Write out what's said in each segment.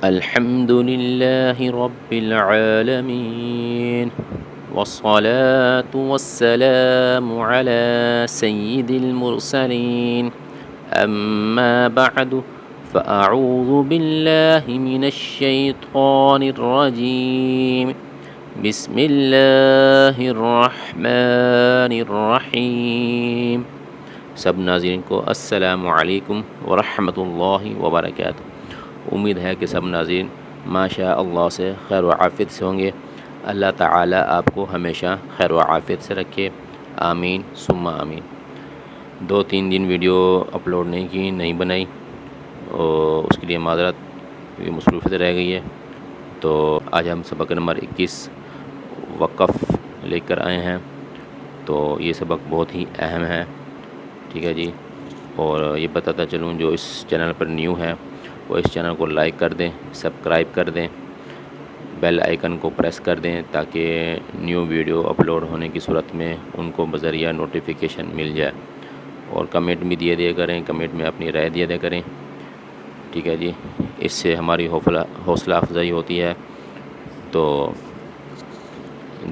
الحمد لله رب العالمين، والصلاة والسلام على سيد المرسلين. أما بعد، فأعوذ بالله من الشيطان الرجيم. بسم الله الرحمن الرحیم. سب ناظرین کو السلام علیکم ورحمۃ اللہ وبرکاتہ. امید ہے کہ سب ناظرین ماشاء اللہ سے خیر و عافیت سے ہوں گے. اللہ تعالیٰ آپ کو ہمیشہ خیر و عافیت سے رکھے، آمین ثم آمین. 2-3 دن ویڈیو اپلوڈ نہیں کی، نہیں بنائی، اور اس کے لیے معذرت، یہ مصروفیت رہ گئی ہے. تو آج ہم سبق نمبر 21 وقف لے کر آئے ہیں. تو یہ سبق بہت ہی اہم ہے، ٹھیک ہے جی. اور یہ بتاتا چلوں جو اس چینل پر نیو ہے وہ اس چینل کو لائک کر دیں، سبسکرائب کر دیں، بیل آئیکن کو پریس کر دیں تاکہ نیو ویڈیو اپلوڈ ہونے کی صورت میں ان کو بذریعہ نوٹیفیکیشن مل جائے. اور کمنٹ بھی دیا کریں، کمنٹ میں اپنی رائے دیا کریں، ٹھیک ہے جی. اس سے ہماری حوصلہ افزائی ہوتی ہے، تو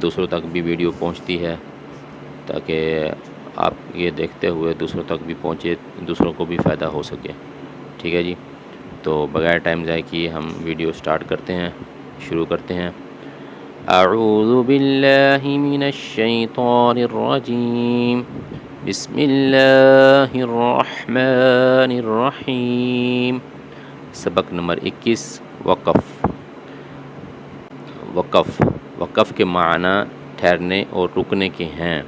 دوسروں تک بھی ویڈیو پہنچتی ہے تاکہ آپ یہ دیکھتے ہوئے دوسروں تک بھی پہنچے، دوسروں کو بھی فائدہ ہو سکے، ٹھیک ہے جی. تو بغیر ٹائم ضائع کیے ہم ویڈیو سٹارٹ کرتے ہیں، شروع کرتے ہیں. اعوذ باللہ من الشیطان الرجیم، بسم اللہ الرحمن الرحیم. سبق نمبر 21 وقف. وقف کے معنی ٹھہرنے اور رکنے کے ہیں،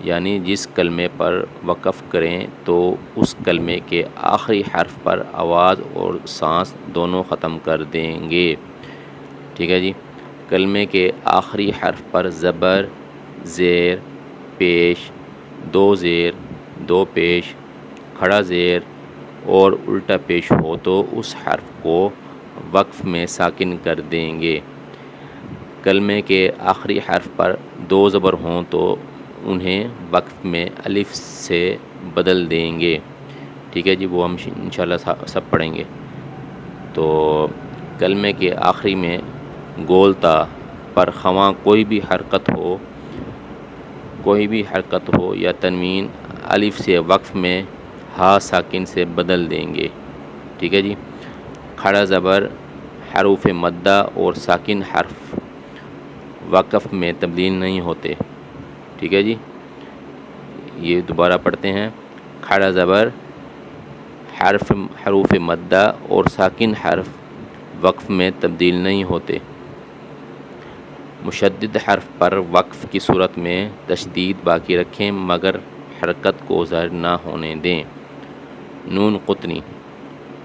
یعنی جس کلمے پر وقف کریں تو اس کلمے کے آخری حرف پر آواز اور سانس دونوں ختم کر دیں گے، ٹھیک ہے جی. کلمے کے آخری حرف پر زبر، زیر، پیش، 2 زیر، 2 پیش، کھڑا زیر اور الٹا پیش ہو تو اس حرف کو وقف میں ساکن کر دیں گے. کلمے کے آخری حرف پر 2 زبر ہوں تو انہیں وقف میں الف سے بدل دیں گے، ٹھیک ہے جی. وہ ہم انشاءاللہ سب پڑھیں گے. تو کلمے کے آخری میں گولتا پر خواں کوئی بھی حرکت ہو یا تنوین الف سے وقف میں ہا ساکن سے بدل دیں گے، ٹھیک ہے جی. کھڑا زبر، حروف مدہ اور ساکن حرف وقف میں تبدیل نہیں ہوتے، ٹھیک ہے جی. یہ دوبارہ پڑھتے ہیں. کھڑا زبر، حروف مدہ اور ساکن حرف وقف میں تبدیل نہیں ہوتے. مشدد حرف پر وقف کی صورت میں تشدید باقی رکھیں مگر حرکت کو ظاہر نہ ہونے دیں. نون قطنی،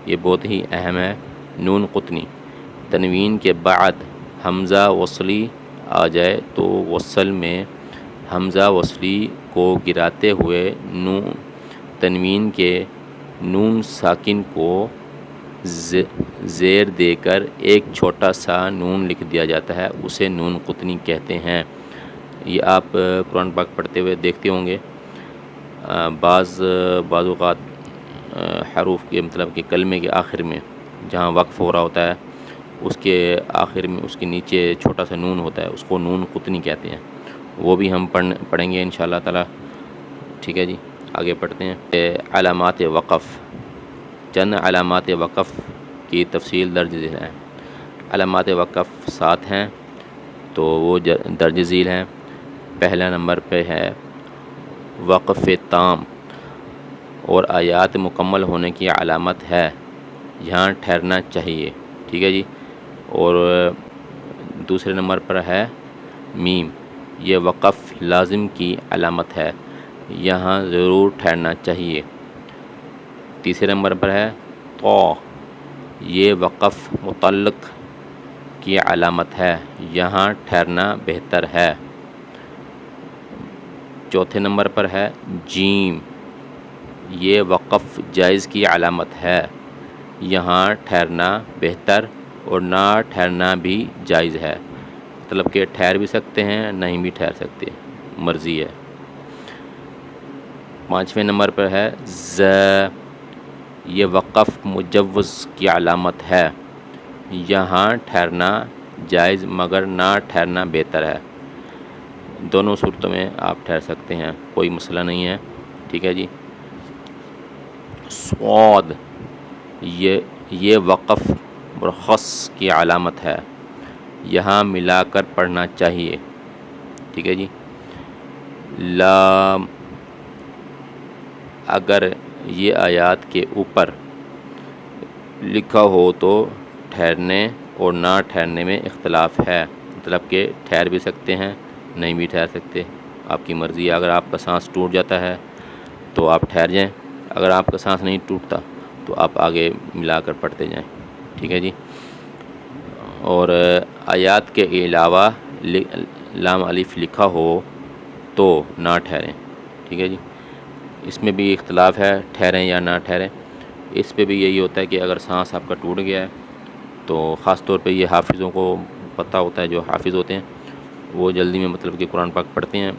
یہ بہت ہی اہم ہے. نون قطنی، تنوین کے بعد حمزہ وصلی آ جائے تو وصل میں حمزہ وصلی کو گراتے ہوئے تنوین کے نون ساکن کو زیر دے کر ایک چھوٹا سا نون لکھ دیا جاتا ہے، اسے نون قطنی کہتے ہیں. یہ آپ قرآن پاک پڑھتے ہوئے دیکھتے ہوں گے. بعض اوقات حروف کے مطلب کہ کلمے کے آخر میں جہاں وقف ہو رہا ہوتا ہے اس کے آخر میں اس کے نیچے چھوٹا سا نون ہوتا ہے، اس کو نون قطنی کہتے ہیں. وہ بھی ہم پڑھیں گے انشاءاللہ تعالی، ٹھیک ہے جی. آگے پڑھتے ہیں. علامات وقف. چند علامات وقف کی تفصیل درج ذیل ہے. علامات وقف 7 ہیں، تو وہ درج ذیل ہیں. پہلا نمبر پہ ہے وقف تام، اور آیات مکمل ہونے کی علامت ہے، یہاں ٹھہرنا چاہیے، ٹھیک ہے جی. اور دوسرے نمبر پر ہے میم، یہ وقف لازم کی علامت ہے، یہاں ضرور ٹھہرنا چاہیے. تیسرے نمبر پر ہے طا، یہ وقف متعلق کی علامت ہے، یہاں ٹھہرنا بہتر ہے. چوتھے نمبر پر ہے جیم، یہ وقف جائز کی علامت ہے، یہاں ٹھہرنا بہتر اور نہ ٹھہرنا بھی جائز ہے، مطلب کہ ٹھہر بھی سکتے ہیں نہیں بھی ٹھہر سکتے، مرضی ہے. پانچویں نمبر پر ہے ز، یہ وقف مجوز کی علامت ہے، یہاں ٹھہرنا جائز مگر نہ ٹھہرنا بہتر ہے۔ دونوں صورتوں میں آپ ٹھہر سکتے ہیں، کوئی مسئلہ نہیں ہے، ٹھیک ہے جی۔ صاد، یہ وقف مرخص کی علامت ہے، یہاں ملا کر پڑھنا چاہیے، ٹھیک ہے جی۔ لام، اگر یہ آیات کے اوپر لکھا ہو تو ٹھہرنے اور نہ ٹھہرنے میں اختلاف ہے، مطلب کہ ٹھہر بھی سکتے ہیں، نہیں بھی ٹھہر سکتے، آپ کی مرضی ہے۔ اگر آپ کا سانس ٹوٹ جاتا ہے تو آپ ٹھہر جائیں، اگر آپ کا سانس نہیں ٹوٹتا تو آپ آگے ملا کر پڑھتے جائیں، ٹھیک ہے جی۔ اور آیات کے علاوہ لام الف لکھا ہو تو نہ ٹھہریں، ٹھیک ہے جی۔ اس میں بھی اختلاف ہے، ٹھہریں یا نہ ٹھہریں۔ اس پہ بھی یہی ہوتا ہے کہ اگر سانس آپ کا ٹوٹ گیا ہے تو خاص طور پہ یہ حافظوں کو پتہ ہوتا ہے، جو حافظ ہوتے ہیں وہ جلدی میں مطلب کہ قرآن پاک پڑھتے ہیں،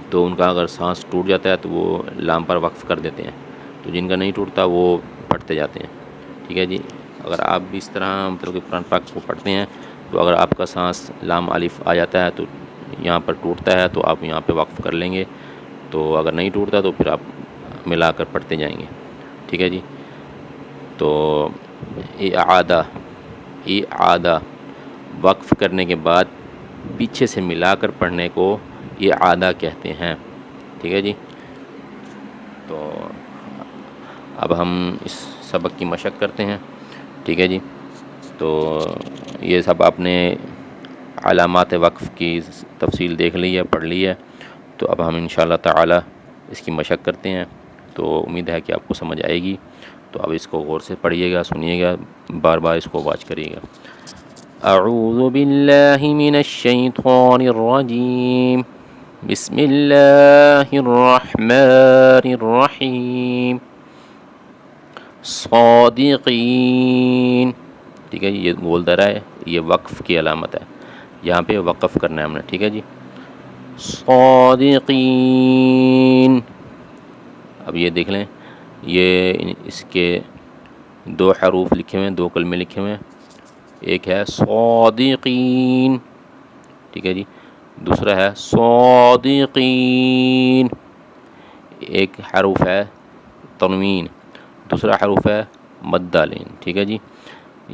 تو ان کا اگر سانس ٹوٹ جاتا ہے تو وہ لام پر وقف کر دیتے ہیں، تو جن کا نہیں ٹوٹتا وہ پڑھتے جاتے ہیں، ٹھیک ہے جی۔ اگر آپ بھی اس طرح مطلب کہ قرآن پاک کو پڑھتے ہیں تو اگر آپ کا سانس لام الف آ جاتا ہے تو یہاں پر ٹوٹتا ہے تو آپ یہاں پہ وقف کر لیں گے، تو اگر نہیں ٹوٹتا تو پھر آپ ملا کر پڑھتے جائیں گے، ٹھیک ہے جی۔ تو اعادہ وقف کرنے کے بعد پیچھے سے ملا کر پڑھنے کو اعادہ کہتے ہیں، ٹھیک ہے جی۔ تو اب ہم اس سبق کی مشق کرتے ہیں، ٹھیک ہے جی۔ تو یہ سب آپ نے علامات وقف کی تفصیل دیکھ لی ہے، پڑھ لی ہے، تو اب ہم انشاءاللہ تعالی اس کی مشق کرتے ہیں، تو امید ہے کہ آپ کو سمجھ آئے گی۔ تو اب اس کو غور سے پڑھیے گا، سنیے گا، بار بار اس کو واچ کریے گا۔ اعوذ باللہ من الشیطان الرجیم، بسم اللہ الرحمن الرحیم، صادقین، ٹھیک ہے جی۔ یہ گول درہ ہے، یہ وقف کی علامت ہے، یہاں پہ وقف کرنا ہے ہم نے، ٹھیک ہے جی۔ صادقین، اب یہ دیکھ لیں، یہ اس کے دو حروف لکھے ہوئے ہیں، دو کلمے لکھے ہوئے ہیں، ایک ہے صادقین، ٹھیک ہے جی، دوسرا ہے صادقین، ایک حروف ہے تنوین، دوسرا حروف ہے مد لین، ٹھیک ہے جی۔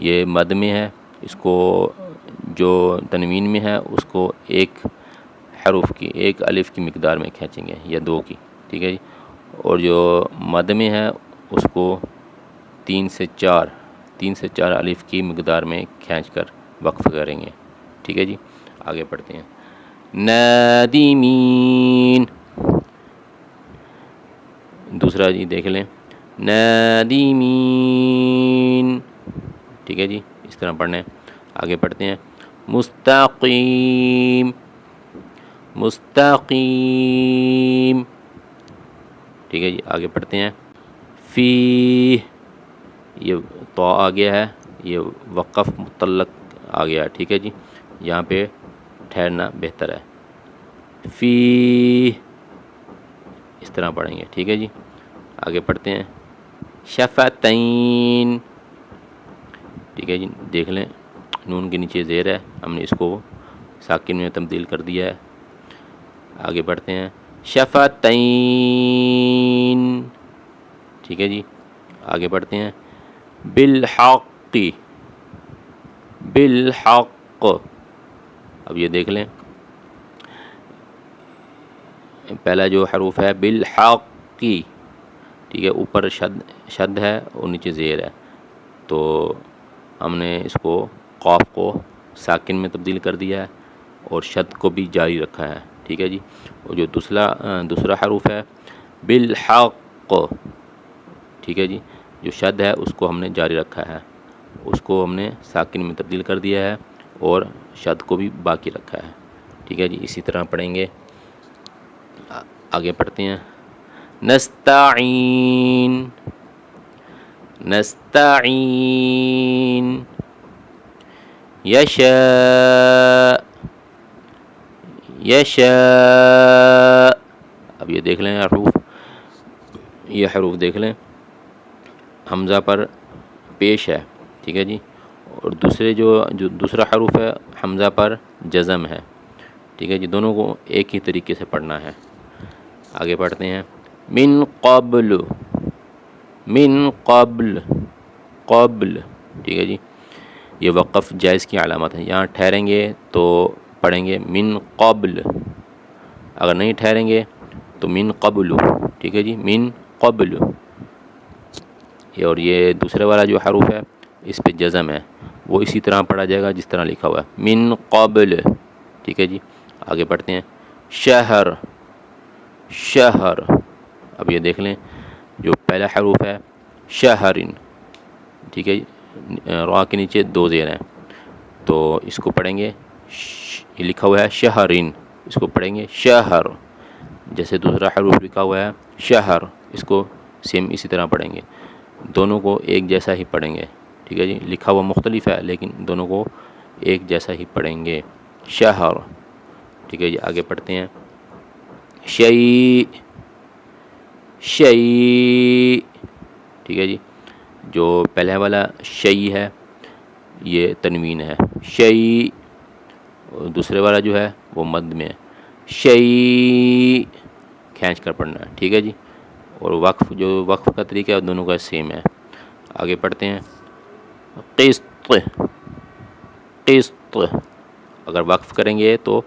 یہ مد میں ہے، اس کو جو تنوین میں ہے اس کو ایک حروف کی، ایک الف کی مقدار میں کھینچیں گے یا دو کی، ٹھیک ہے جی۔ اور جو مد میں ہے اس کو تین سے چار الف کی مقدار میں کھینچ کر وقف کریں گے، ٹھیک ہے جی۔ آگے پڑھتے ہیں۔ نادمین، دوسرا جی دیکھ لیں، نادمین، ٹھیک ہے جی، اس طرح پڑھنے۔ آگے پڑھتے ہیں۔ مستقیم، مستقیم، ٹھیک ہے جی۔ آگے پڑھتے ہیں۔ فی، یہ تو آ گیا ہے، یہ وقف متعلق آ گیا ہے، ٹھیک ہے جی، یہاں پہ ٹھہرنا بہتر ہے۔ فی، اس طرح پڑھیں گے، ٹھیک ہے جی۔ آگے پڑھتے ہیں۔ شفتین، ٹھیک ہے جی، دیکھ لیں، نون کے نیچے زیر ہے، ہم نے اس کو ساکن میں تبدیل کر دیا ہے۔ آگے بڑھتے ہیں۔ شفتین، ٹھیک ہے جی۔ آگے بڑھتے ہیں۔ بالحق، بالحق، اب یہ دیکھ لیں، پہلا جو حروف ہے بالحق، ٹھیک ہے، اوپر شد ہے اور نیچے زیر ہے، تو ہم نے اس کو قاف کو ساکن میں تبدیل کر دیا ہے اور شد کو بھی جاری رکھا ہے، ٹھیک ہے جی۔ اور جو دوسرا حروف ہے بالحق، ٹھیک ہے جی، جو شد ہے اس کو ہم نے جاری رکھا ہے، اس کو ہم نے ساکن میں تبدیل کر دیا ہے اور شد کو بھی باقی رکھا ہے، ٹھیک ہے جی۔ اسی طرح پڑھیں گے، آگے پڑھتے ہیں۔ نستعین، نستعین، یشاء، یشاء، اب یہ دیکھ لیں حروف، یہ حروف دیکھ لیں، حمزہ پر پیش ہے، ٹھیک ہے جی، اور جو دوسرا حروف ہے حمزہ پر جزم ہے، ٹھیک ہے جی، دونوں کو ایک ہی طریقے سے پڑھنا ہے۔ آگے پڑھتے ہیں، من قبل، من قبل، قبل، ٹھیک ہے جی، یہ وقف جائز کی علامت ہے، یہاں ٹھہریں گے تو پڑھیں گے من قبل، اگر نہیں ٹھہریں گے تو من قبل، ٹھیک ہے جی، من قبل۔ اور یہ دوسرے والا جو حروف ہے اس پہ جزم ہے، وہ اسی طرح پڑھا جائے گا جس طرح لکھا ہوا ہے، من قبل، ٹھیک ہے جی۔ آگے پڑھتے ہیں، شہر، شہر، اب یہ دیکھ لیں جو پہلا حروف ہے شہرن، ٹھیک ہے جی، را کے نیچے دو زیر ہیں تو اس کو پڑھیں گے، یہ لکھا ہوا ہے شہرن، اس کو پڑھیں گے شہر، جیسے دوسرا حروف لکھا ہوا ہے شہر، اس کو سیم اسی طرح پڑھیں گے، دونوں کو ایک جیسا ہی پڑھیں گے، ٹھیک ہے جی، لکھا ہوا مختلف ہے لیکن دونوں کو ایک جیسا ہی پڑھیں گے، شہر، ٹھیک ہے جی۔ آگے پڑھتے ہیں، شیء، شیء، ٹھیک ہے جی، جو پہلا والا شیء ہے یہ تنوین ہے، شیء، اور دوسرے والا جو ہے وہ مد میں ہے، شیء، کھینچ کر پڑھنا ہے، ٹھیک ہے جی، اور وقف کا طریقہ ہے دونوں کا سیم ہے۔ آگے پڑھتے ہیں، قسط، قسط، اگر وقف کریں گے تو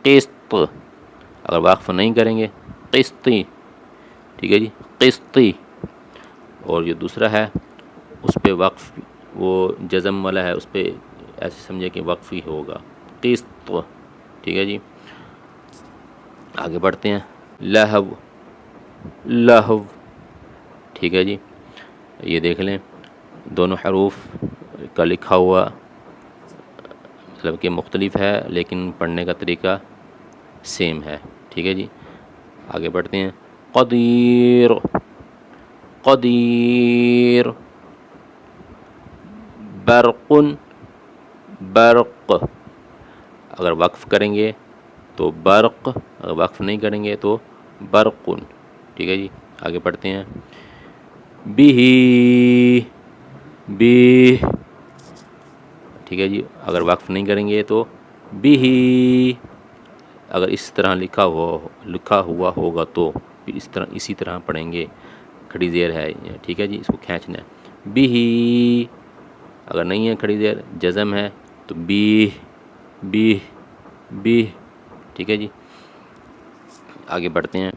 قسط، اگر وقف نہیں کریں گے قسطی، ٹھیک ہے جی، قسطی، اور جو دوسرا ہے اس پہ وقف وہ جزم والا ہے، اس پہ ایسے سمجھے کہ وقف ہی ہوگا، قسط، ٹھیک ہے جی۔ آگے بڑھتے ہیں، لہو، لہو، ٹھیک ہے جی، یہ دیکھ لیں دونوں حروف کا لکھا ہوا مطلب کہ مختلف ہے لیکن پڑھنے کا طریقہ سیم ہے، ٹھیک ہے جی۔ آگے بڑھتے ہیں، قدیر، قدیر، برق، برق، اگر وقف کریں گے تو برق، اگر وقف نہیں کریں گے تو برق، ٹھیک ہے جی۔ آگے پڑھتے ہیں، بھی، بھی، ٹھیک ہے جی، اگر وقف نہیں کریں گے تو بھی، اگر اس طرح لکھا ہوا ہوگا تو پھر اسی طرح پڑھیں گے، کھڑی زیر ہے، ٹھیک ہے جی، اس کو کھینچنا ہے، بھی، اگر نہیں ہے کھڑی زیر جزم ہے تو بھی، بھی، بھی، ٹھیک ہے جی۔ آگے بڑھتے ہیں،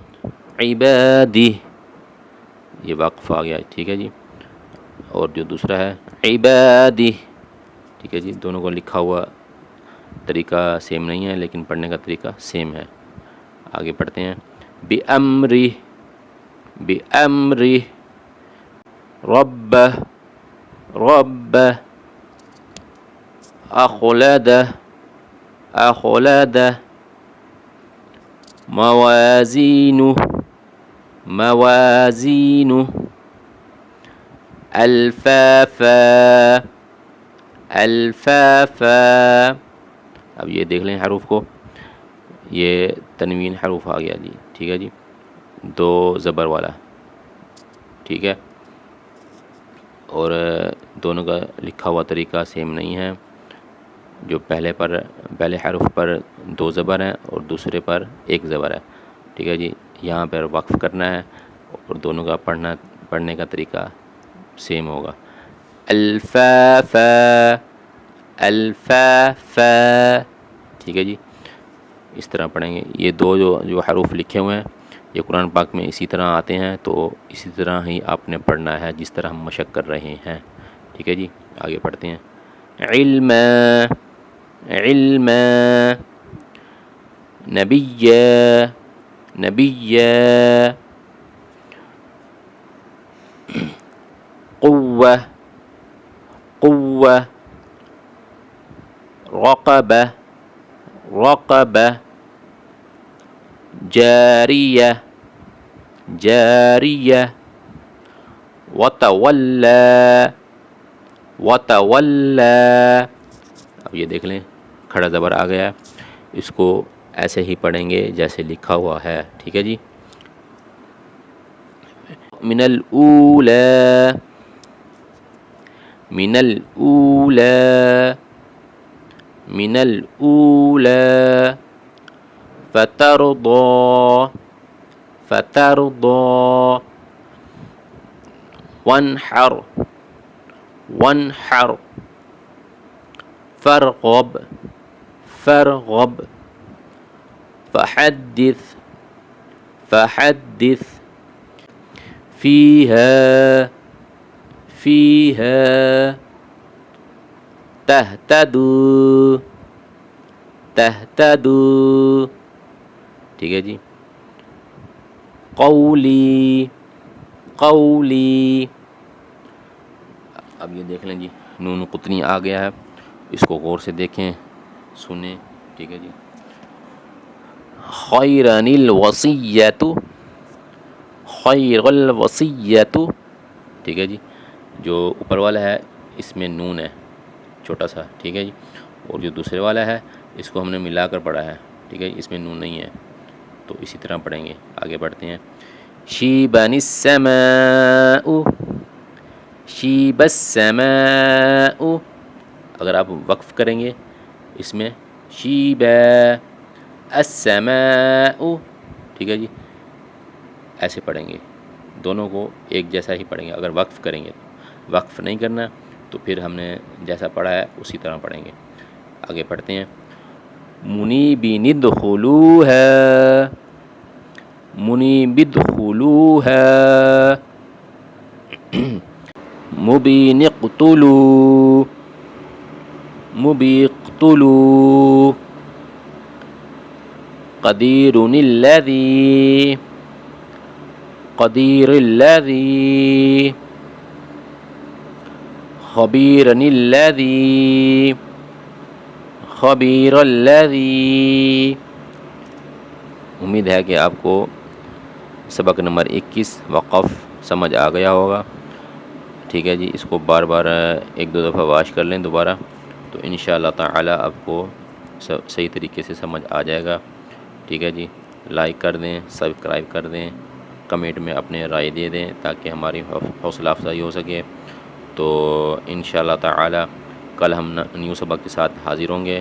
عبادی، یہ وقف آ گیا، ٹھیک ہے جی، اور جو دوسرا ہے عبادی، ٹھیک ہے جی، دونوں کو لکھا ہوا طریقہ سیم نہیں ہے لیکن پڑھنے کا طریقہ سیم ہے۔ آگے پڑھتے ہیں، بِأَمْرِهِ، بِأَمْرِهِ، رَبَّهِ، رَبَّهِ، أَخْلَدَهِ، أَخْلَدَهِ، موازینه، موازینه، الفافا، الفافا، اب یہ دیکھ لیں حروف کو، یہ تنوین حروف آ گیا جی، ٹھیک ہے جی، دو زبر والا، ٹھیک ہے، اور دونوں کا لکھا ہوا طریقہ سیم نہیں ہے، جو پہلے حرف پر دو زبر ہیں اور دوسرے پر ایک زبر ہے، ٹھیک ہے جی، یہاں پر وقف کرنا ہے اور دونوں کا پڑھنے کا طریقہ سیم ہوگا، الفافا، الفافا، ٹھیک ہے جی، اس طرح پڑھیں گے۔ یہ دو جو حروف لکھے ہوئے ہیں یہ قرآن پاک میں اسی طرح آتے ہیں، تو اسی طرح ہی آپ نے پڑھنا ہے جس طرح ہم مشق کر رہے ہیں، ٹھیک ہے جی۔ آگے پڑھتے ہیں، علم، علم، نبی، نبی، قوة، قوة، رقبة، رقبة، جارية، جارية، وتولى، وتولى، اب یہ دیکھ لیں کھڑا زبر آ گیا، اس کو ایسے ہی پڑھیں گے جیسے لکھا ہوا ہے، ٹھیک ہے جی۔ من الاولی، من الأولى من الأولى فترضى فترضى وانحر وانحر فارغب فارغب فحدث فحدث فيها فيها تهتدوا تهتدوا. ٹھیک ہے جی. قولی قولی. اب یہ دیکھ لیں جی نون قطنی آ گیا ہے، اس کو غور سے دیکھیں سنیں. ٹھیک ہے جی. خیرن الوصیۃ خیر الوصیۃ. ٹھیک ہے جی. جو اوپر والا ہے اس میں نون ہے چھوٹا سا. ٹھیک ہے جی. اور جو دوسرے والا ہے اس کو ہم نے ملا کر پڑھا ہے. ٹھیک ہے. اس میں نون نہیں ہے تو اسی طرح پڑھیں گے. آگے بڑھتے ہیں. شیبن السماء شیب السماء. اگر آپ وقف کریں گے اس میں شیب السماء. ٹھیک ہے جی. ایسے پڑھیں گے دونوں کو ایک جیسا ہی پڑھیں گے. اگر وقف کریں گے وقف نہیں کرنا تو پھر ہم نے جیسا پڑھا ہے اسی طرح پڑھیں گے. آگے پڑھتے ہیں. منیبین ادخلوها منیب ادخلوها مبین اقتلوا مبین اقتلوا قدیر الذی قدیر الذی خبیر الذی خبیر الذی. امید ہے کہ آپ کو سبق نمبر 21 وقف سمجھ آ گیا ہوگا. ٹھیک ہے جی. اس کو بار بار ایک دو دفعہ واش کر لیں دوبارہ تو انشاءاللہ تعالی آپ کو صحیح طریقے سے سمجھ آ جائے گا. ٹھیک ہے جی. لائک کر دیں، سبسکرائب کر دیں، کمنٹ میں اپنے رائے دے دیں تاکہ ہماری حوصلہ افزائی ہو سکے. تو انشاءاللہ تعالی کل ہم نیو سبق کے ساتھ حاضر ہوں گے.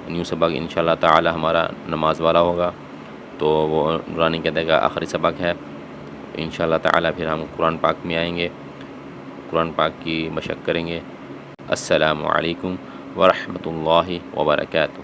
نیو سبق انشاءاللہ تعالی ہمارا نماز والا ہوگا. تو وہ نورانی قاعدہ کا آخری سبق ہے. انشاءاللہ تعالی پھر ہم قرآن پاک میں آئیں گے، قرآن پاک کی مشق کریں گے. السلام علیکم ورحمۃ اللہ وبرکاتہ.